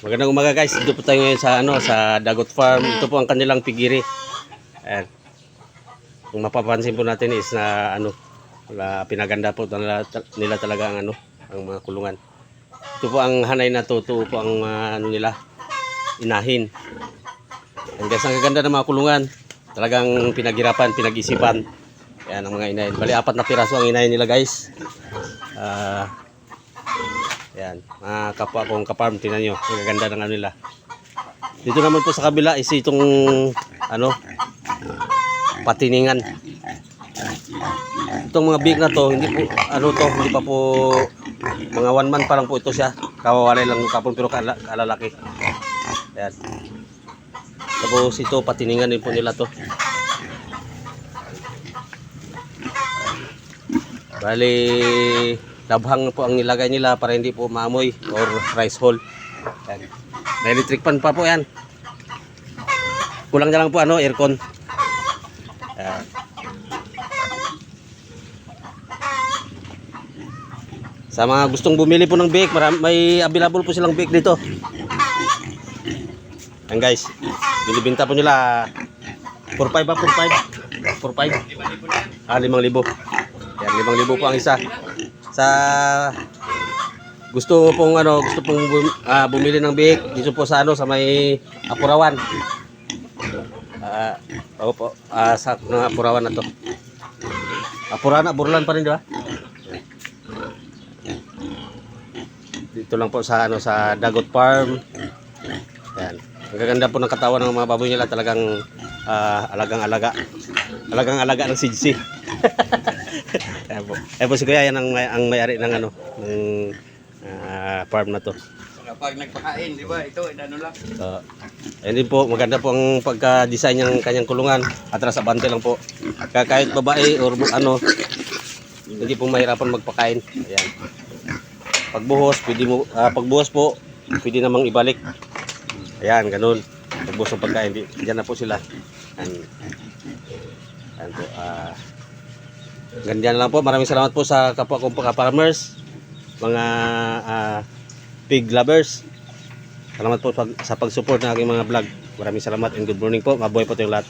Magandang umaga guys. Dito po tayo ngayon sa sa Dagot Farm. Ito po ang kanilang pigiri. Ayan. Kung mapapansin po natin is na pinaganda po nila talaga ang ang mga kulungan. Ito po ang hanay na to, ito po ang nila inahin. And guys, ang gaganda ng mga kulungan. Talagang pinaghirapan, pinag-isipan. Ayan ang mga inahin. Bali 4 na piraso ang inahin nila guys. Yan, mga kapwa kong kaparm, tingnan nyo, ang gaganda ng nila. Dito naman po sa kabila is itong patiningan. Itong mga big na to, hindi po hindi pa po mga 1 month pa lang po ito siya. Kawawalay lang ng kapon pero kalalaki. Yan. Tapos ito patiningan din po nila to. Bali labhang po ang nilagay nila para hindi po maamoy or rice hole. Yan. May electric fan pa po yan. Kulang na lang po aircon. Yan. Sa mga gustong bumili po ng bake, may available po silang bake dito. Yan guys. Binibenta po nila 4.5 ba? 4.5? 4.5? 5,000 Yan, 5,000 po ang isa. Sa gusto pong bumili ng bake dito po sa sa may Apurawan. Sa Apurawan na to. Apurawan, Burlan pa rin, di ba? Dito lang po sa sa Dagot Farm. Yan. Ang gaganda po ng katawan ng mga baboy nila, talagang alagang-alaga. Alagang-alaga ng sidsi. Ayan po. Ayan po si Kuya, yan ang may-ari ng ng farm na to. Kapag nagpakain, di ba? Ito, lang. Ayan din po, maganda po ang pagka-design ng kanyang kulungan. Atras abante lang po. Kahit babae or hindi po mahirapan magpakain. Ayan. Pagbuhos, pagbuhos po, pwede namang ibalik. Ayan, ganun. Pagbuhos ng pagkain, diyan na po sila. Ayan po, ganyan lang po. Maraming salamat po sa kapwa kong farmers, mga pig lovers. Salamat po sa pag-support ng aking mga vlog. Maraming salamat and good morning po. Mabuhay po tayong lahat.